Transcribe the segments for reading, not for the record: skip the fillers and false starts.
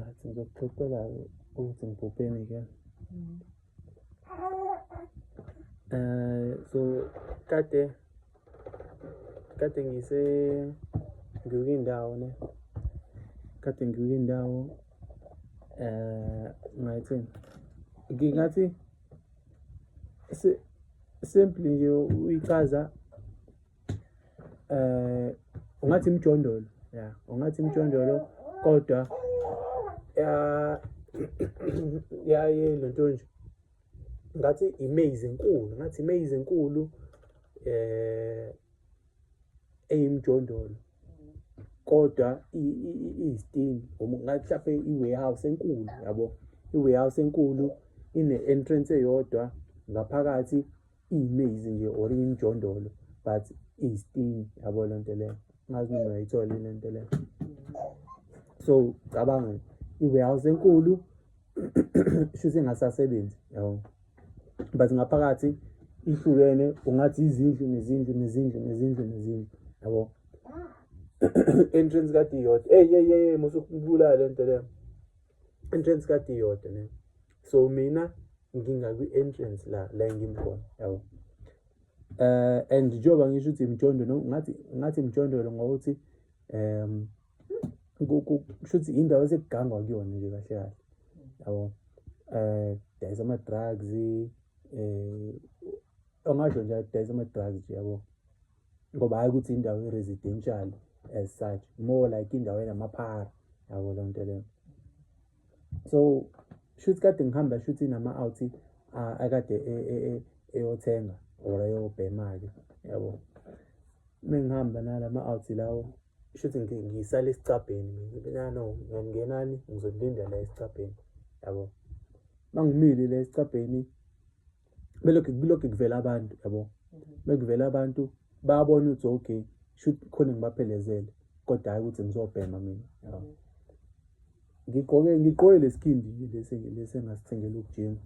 ngathi ngizokuxoxela ukuthi ngibhubheni-ke. So kade ngikwindawo ne. Kade ngikwindawo ngingathi simply nje uyichaza ungathi imjondolo, ungathi imjondolo kodwa lento nje ngathi imaze enkulu eyimjondolo kodwa iyisitini ngathi mhlawumbe i-warehouse enkulu, yabo, i-warehouse enkulu ine-entrance eyodwa ngaphakathi iyimaze nje or imjondolo but iyisitini, yabo lento leyo. Ngazi noma uyayithola lento leyo. So cabanga i-warehouse enkulu shuthi engasasebenzi, yabo, but ngaphakathi ihlukene ungathi izindlu, yabo. Entrance kade iyodwa musukubulala lento leyo. Entrance kade iyodwa ne. So mina ngingakwi-entrance la ngimkhona, yabo. And njengoba ngisho ukuthi imjondolo ngathi imjondolo ngokuthi kushuthi indawo esekugangwa kuyona nje kahle kahle, yabo. Dayisa ama-drugs, ongasho nje dayisa ama-drugs, yabo, ngoba hayi ukuthi indawo e-residential as such, more like indawo enamaphara, yabo lonto leyo. So shuthi kade ngihamba shuthi nama-out akade eyothenga or eyobhema-ke, yabo. Mengihamba nalama-out lawo shuthi ngisala esicabheni, ngingenani ngizolinda la esicabheni, yabo. Mangimile la esicabheni kulokhu kuvela abantu, yabo. Bekuvela abantu bayabona ukuthi okay shuthi khona ngibaphelezele kodwa hayi ukuthi ngizobhema mina, yabo. Ngiqoke lesikhindi lesi engasithengela ukujima.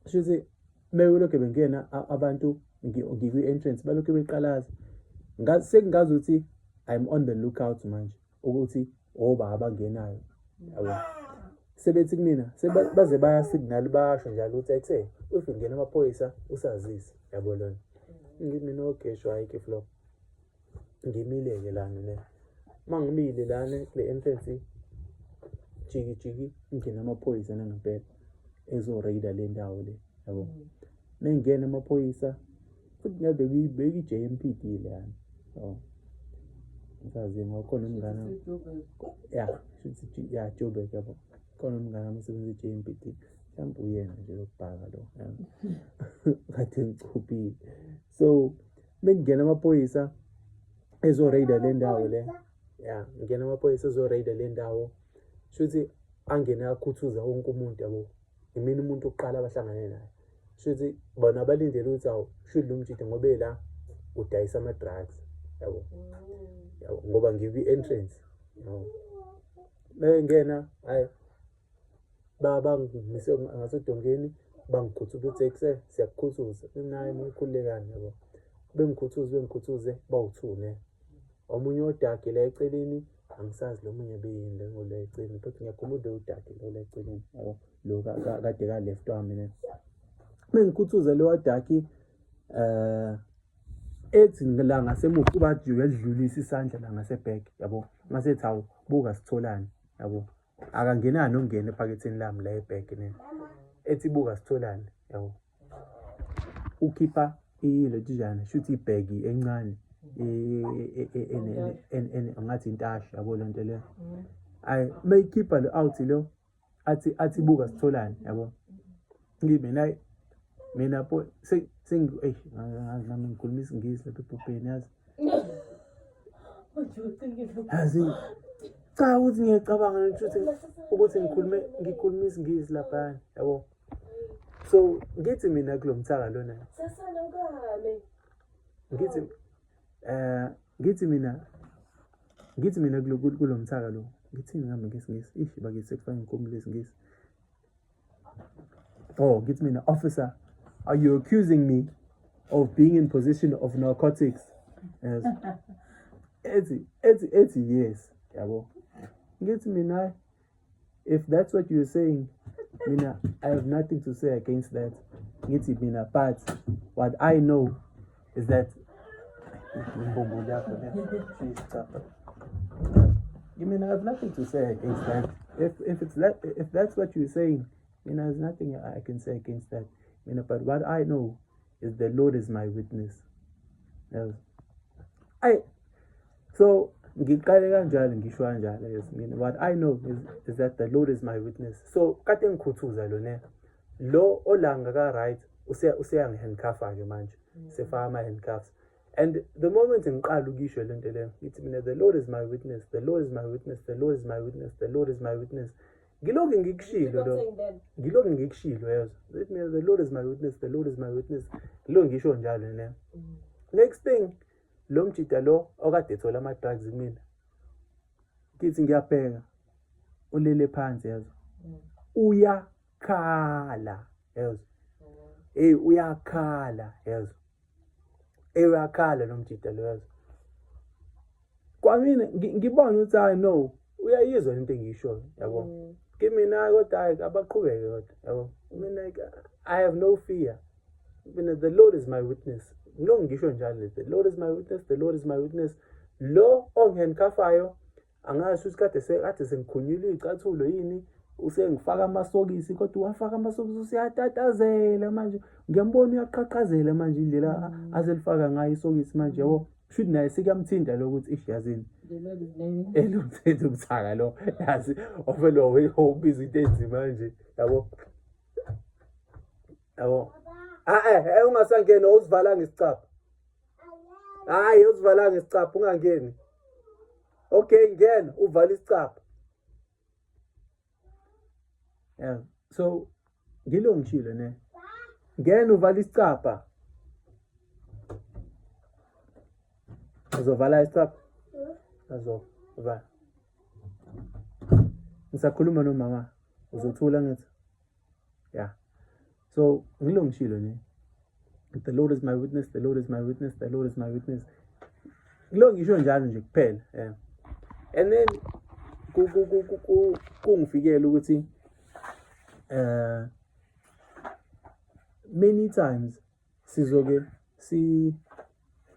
Shuthi mewulokhu bengena abantu ngikwi-entrance balokhu beqalaza. Sengazi ukuthi I'm on the lookout manje ukuthi oba abangenayo, yabo. Sebethi kumina baze bayasignal basho njalo ukuthi ekuthe if ngena amaphoyisa usazise, yabo lona. Ngithi mina okay shwayike flow. Ngimile-ke lana ne. Mangimile lana kule entrance jiki ngena amaphoyisa nangempela ezo-raida le ndawo le, yabo. Mengena amaphoyisa futhi ngabe beki JMPD lana, yabo. Ngisazi ngokhona umngane Joburg, yabo. Khona umngane osebenza e-JMPD, mhlawumbe uyena nje lokubhaka lo, kade ngichuphile. So mengena amaphoyisa ezo-raida le ndawo le, ngena amaphoyisa ezo-raida le ndawo shuthi angena akhuthuza wonke umuntu, yabo. Imina umuntu oqala abahlangane naye. Shuthi bona abalindele ukuthi awu shuthi lo mjide ngoba la udayisa ama-drugs, yabo. Yabo ngoba ngikwi-entrance, yabo. Bengena hayi bangimise ngasodongeni bangikhuthuza ukuthi siyakukhuthuza naye ukhulekani, yabo. Bengikhuthuze bawu-2 omunye odaki la eceleni angisazi lo munye beyini le ngola eceleni but ngiyakhumbula udaki lo la eceleni, yabo, lo kade ka left wami ne. Mengikhuthuze lo wadaki ethi la ngasemuva bathi uyadlulisa isandla la ngaseback, yabo. Masethi hawu buka sitholani, yabo. Akangenani nokungena ephaketheni lami la eback ne. Ethi buka sitholani, yabo. Ukhipha ilotijana shuthi ibag encane ngathi intasha, yabo lonto leyo. Hayi mayikhipha lo out lo athi buka sitholani, yabo. Mina pho nami ngikhuluma isingisi lapha ephupeni, yazi. Yazi cha ukuthi ngiyacabanga ukuthi ngikhuluma isingisi lapha, yabo. So ngithi mina kulomthaka lona ngithi mina kulomthaka lo ngithini ngami ngesingisi bakithi sekufana ngikhombile isingisi. Ngithi mina, officer, are you accusing me of being in possession of narcotics? Yes. Ethi yes, yabo. ngithi mina, if that's what you're saying, mina, I have nothing to say against that. Ngithi mina, but what I know is that I mean, I have nothing to say against that. If that's what you're saying, there's nothing I can say against that. But what I know is the Lord is my witness. So what I know is that the Lord is my witness. So kade ngikhuthuza lo ne lo olanga ka right useyangihandcuff-a ke manje sefaka ama-handcuffs. And the moment ngiqala ukisho lento leyo ngithi mina, the Lord is my witness, the Lord is my witness, the Lord is my witness, the Lord is my witness. Ngilokhu ngikushilo lo, ngilokhu ngikushilo yezo. Let me, the Lord is my witness, the Lord is my witness. Ngilokhu ngisho njalo ne. Next thing, lo mjida lo okade ethola ama-drugs kumina, ngithi ngiyabheka ulele phansi yezo, uyakhala yezo, uyakhala yezo, uyakhala lo mjida lo yezo. Kwamina ngibona ukuthi hayi no, uyayizwa into engiyishoyo yabo. Kimina kodwa hayi abaqhubeke kodwa yabo. Mina I have no fear. Mina, the Lord is my witness. Ngilokhu ngisho njalo, the Lord is my witness, the Lord is my witness. Lo ongihandcuff-ayo angasho ukuthi kade sengikhunyulwe icathulo yini, usengifaka amasokisi, kodwa wafaka amasokisi usiyatatazela manje. Ngiyambona uyaqhaqhazela manje indlela azelifaka ngayo isokisi manje yabo. Should naye sekuyamthinta lo ukuthi ish yazini elomthetho ukuthaka lo yazi ovele ubiza into enzima manje yabo. Ungasangena uzivalanga isicapha. Hayi uzivalanga isicapha ungangeni. Okay, ngena uvala isicapha. Yeah. So ngilo ngishilo ne. Ngena uvala isicapha. Uzovala isicapha. Azovala. Ngisakhuluma nomama uzothula ngithi. Yeah. So ngilo ngishilo ne. The Lord is my witness, the Lord is my witness, the Lord is my witness. Ngilo ngisho njalo nje kuphela. Yeah. And then kungifikela ukuthi many times sizoke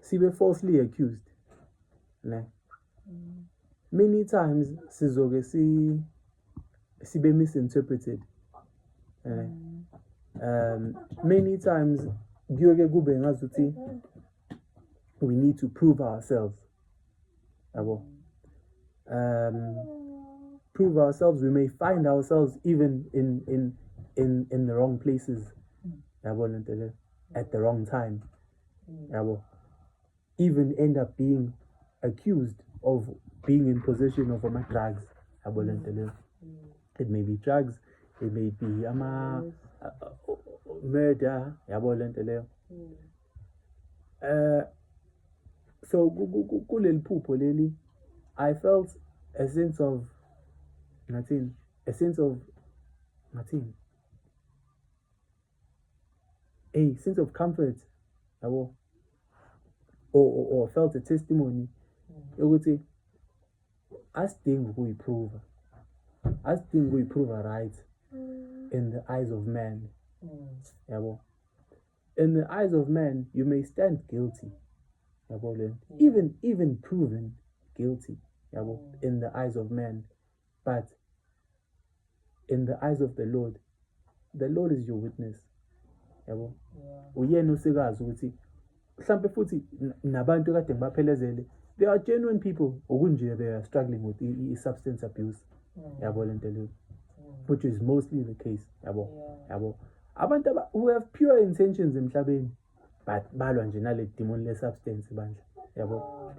sibe falsely accused. Ne? Many times sizoke sibe misinterpreted. Many times kuyoke kube ngazuthi we need to prove ourselves. Yabo. Prove ourselves. We may find ourselves even in the wrong places. Yabo, at the wrong time. Yabo. Even end up being accused of being in possession of drugs. Yabo, it may be drugs. It may be murder. Yabo, so kuleli phupho leli, I felt a sense of comfort, or felt a testimony ukuthi asidingi ukuyiprova right in the eyes of man. In the eyes of man, you may stand guilty, even proven guilty, in the eyes of man, but in the eyes of the Lord is your witness. Uyena usikazi ukuthi mhlambe futhi nabantu kade ngibaphelezele, they are genuine people okunje they are struggling with substance abuse, which is mostly the case, abantu who have pure intentions emhlabeni but balwa nje nale demon le substance banje,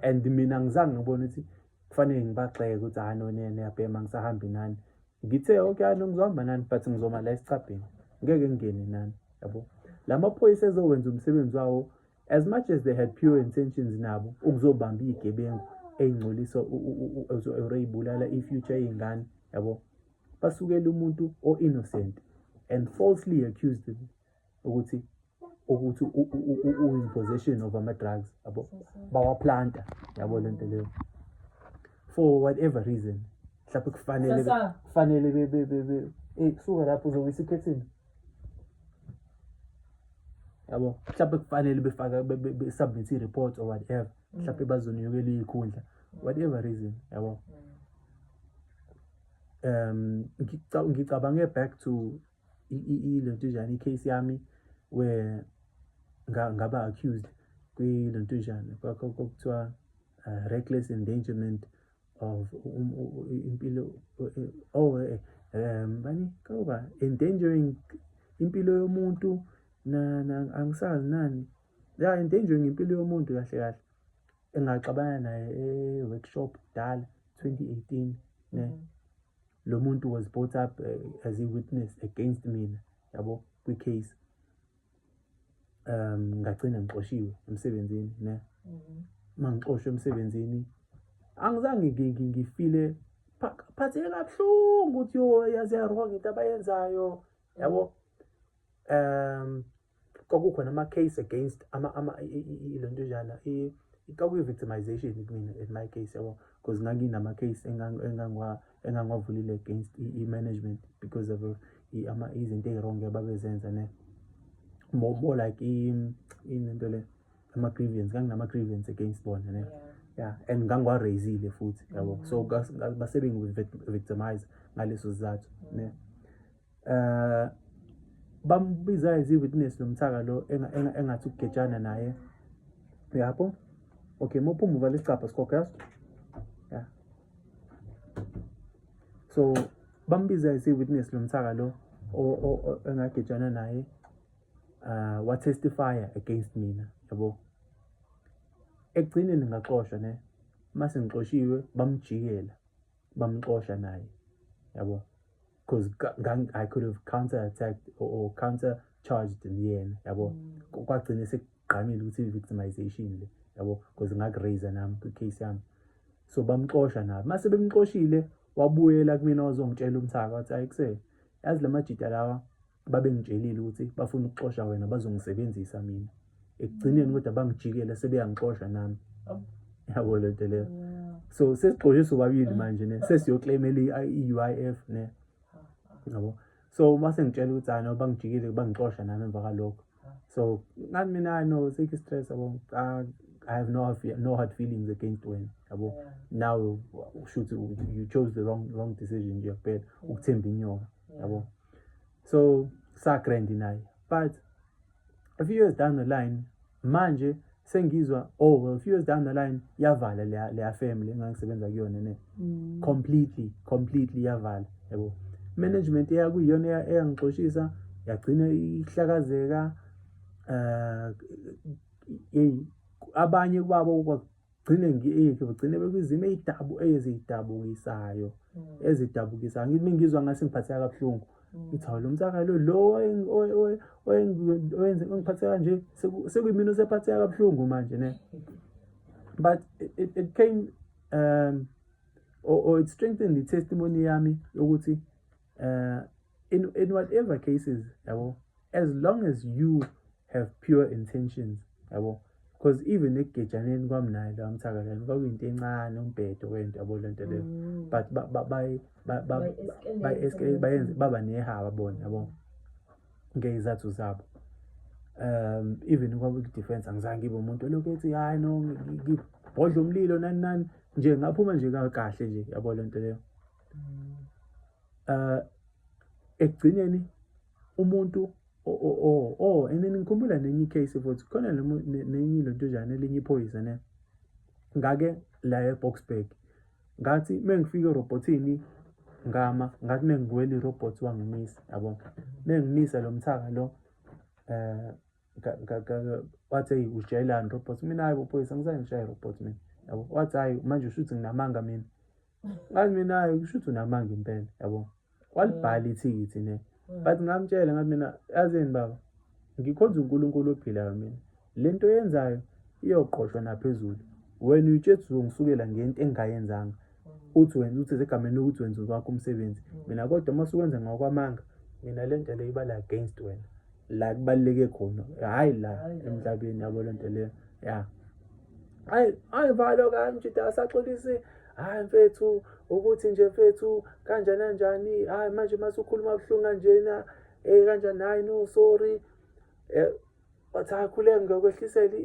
and mina ngizange ngibona ukuthi kufanele ngibaxeke ukuthi no niyabhema ngisahambi nani. Ngithe okay ngizomba nani but ngizoma la esicapheni, ngeke ngene nani, lamaphoyisa ezowenza umsebenzi wawo as much as they had pure intentions nabo ukuzobamba igebengu engcolisa ureyibulala ifuture yengane, basukela umuntu innocent and falsely accused him ukuthi in possession of drugs, bawaplanta, lento leyo for whatever reason. mhlawumbe kufanele kusuka lapho uzowisa ikhethini yabo mhlawumbe kufanele befaka besubmit i-report or whatever mhlawumbe bazoninikela iyikhundla whatever reason yabo. Ngicabange back to lento njani i-case yami where ngaba accused kwilento njani kwakuthiwa reckless endangerment of impilo endangering impilo yomuntu angisazi nani endangering impilo yomuntu kahle kahle engaxabana naye workshop dala 2018 ne lo muntu was brought up as a witness against mina yabo kwi-case ngagcina ngixoshiwe emsebenzini ne mangixoshwe emsebenzini angizange ngifile phatheke kabuhlungu ukuthi yo yazi wrong into abayenzayo yabo. Kwakukhona ama-case against ilento njalo ikakuyi-victimization kumina at my case yabo because nganginama-case engangwavulile against i-management because of izinto ey'wrong ababezenza ne more like into le ama-grievance nganginama-grievance against bona ne yeah and ngangwa-raisile futhi yabo so base bengi-victimize ngaleso sizathu ne bambiza as i-witness lo mthaka lo engathi ukugejana naye yabo. Okay, mophuma uvale isicapha sikho yazi yeah. So bambiza as i-witness lo mthaka lo engagejana naye wa-testify against mina yabo. Ekugcineni ngaxoshwa ne mase ngixoshiwe bamjikela bamxosha naye yabo because I could have counter-attacked or counter-charged yena yabo kwagcine sekugqamile ukuthi i-victimization le yabo because ngakuraise nami kwi-case yami so bamxosha nabo mase bemxoshile wabuyela kumina wazongitshela umthaka wathi ayikuse yazi lamajita lawa babengitshelile ukuthi bafuna ukuxosha wena bazongisebenzisa mina ekugcineni kodwa bangijikela sebeyangixosha nami yabo lento leyo so sesixoshiswe babili manje ne sesiyoclaimela i-UIF ne yabo. So mase ngitshela ukuthi no bangijikile bangixosha nami emva kalokho so ngathi mina no take stress yabo I have no hard feelings against wena yabo now shoot you chose the wrong decision nje kuphela ukuthemba inyoka yabo. So sakrandi naye but a few years down the line manje sengizwa a few years down the line yavala le family engangisebenza kuyona ne completely yavala yabo. Management yakuyiyona eyangixoshisa yagcina ihlakazeka abanye kwabo bagcine bekwizimo ezidabukisayo ngithi mengizwa ngase ngiphatheka kabuhlungu ngithi lo mthaka lo ongiphatheka kanje sekuyimina osephatheka kabuhlungu manje ne but it came or it strengthened the testimony yami yokuthi in whatever cases yabo as long as you have pure intentions yabo because even ekugejaneni kwami naye la mthaka la kwakuyinto encane umbhedo wento yabo lento leyo but bayenze baba nehaba bona yabo ngezathu zabo even kwaku-defense angizange ngibe umuntu lokhu ethi hayi no ngibhodla umlilo nani nje ngaphuma nje kahle nje yabo lento leyo. Ekugcineni umuntu and ngikhumbula nenye case futhi khona nenye lento njani elinye iphoyisa ne ngake la eBoksburg ngathi mengifika erobotini ngathi mengiwela irobot wangimisa yabo mengimisa lo mthaka lo wathi ujayelani robot mina hayi bophoyisa ngizangishaya irobot mina yabo wathi hayi manje ushuthi nginamanga mina ngathi mina hayi ushuthi unamanga impela yabo walibhala ithikithi ne but ngamtshela ngathi mina yazini baba ngikhonza uNkulunkulu ophilayo mina lento yenzayo iyoqoshwa naphezulu wena uyitshethu uzongisukela ngento engayenzanga uthi wena uthi egameni ukuthi wenza wakho umsebenzi mina kodwa masukwenza ngokwamanga mina lento le ibala against wena la kubaleke khona hayi la emhlabeni yabo lento le yeah hayi valo kanje asaxolisi, hayi mfethu ukuthi nje mfethu kanjani, hayi manje masukhuluma buhlungu kanjena kanjani, hayi no sorry, wathi hayi khuleka ngiyokwehlisela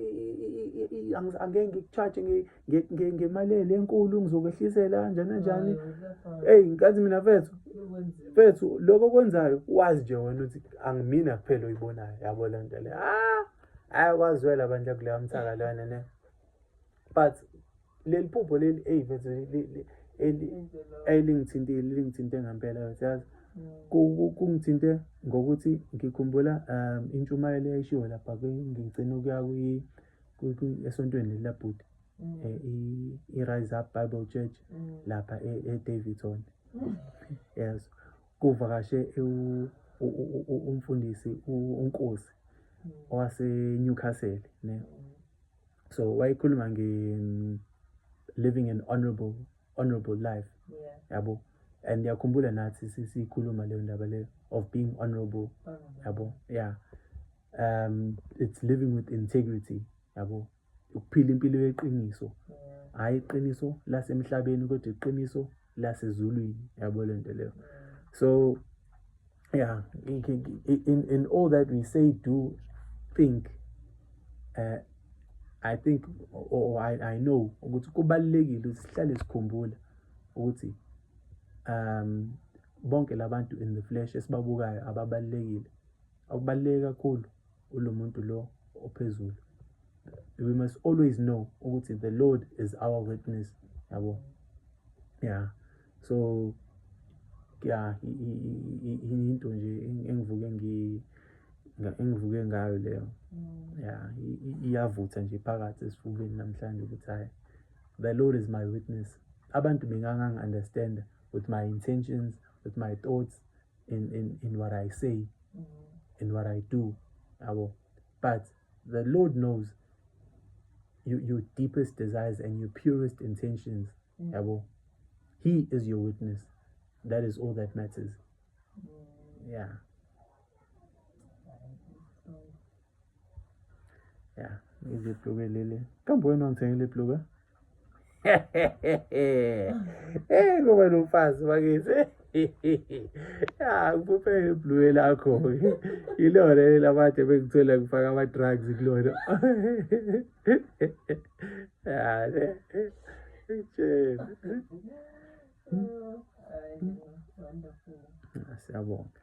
angeke ngikucharge ngemali enkulu, ngizokwehlisela kanjani. Nkathi mina mfethu lokho okwenzayo wazi nje wena ukuthi angimina kuphela oyibonayo, yabo le nto le. Ayakwaziwela bandla kuleya mthaka lana ne. But leli phupho leli mfethu lingithinte ngempela yazi. Kungithinte ngokuthi ngikhumbula intshumayelo eyayishiwo lapha ngigcina ukuya esontweni leli labhuti, i-Rise Up Bible Church lapha eDaveyton. Yes, kuvakashe umfundisi uNkosi wase-Newcastle ne. So wayekhuluma living an honorable life, yabo. And ngiyakhumbula nathi sikhuluma leyo ndaba leyo of being honorable, yabo. Yeah. It's living with integrity, yabo. Ukuphila impilo yeqiniso. Hayi iqiniso lasemhlabeni kodwa iqiniso lasezulwini, yabo le nto leyo. So yeah, in all that we say, do, think, I think, or I know ukuthi kubalulekile ukuthi sihlale sikhumbula ukuthi bonke labantu in the flesh esibabukayo ababalekile. Akubaleke kakhulu ulo muntu lo ophezulu. We must always know ukuthi the Lord is our witness, yabo. Yeah. So yeah, into nje engivuke ngayo leyo. Yeah, iyavutha nje phakathi esifubeni namhlanje ukuthi hayi, the Lord is my witness. Abantu benganga understand with my intentions, with my thoughts, in what I say, in what I do, yabo. But the Lord knows your deepest desires and your purest intentions, yabo. He is your witness. That is all that matters. Yeah. Yeah. Izi pluge lele. Kambo wena ngithengile pluge. Ngoba lo mfazi wakithi. Kuphe ibluwe lakho. Ilona labathe bengithola ngifaka ama drugs kulona. Ngitshela. Siyabonga.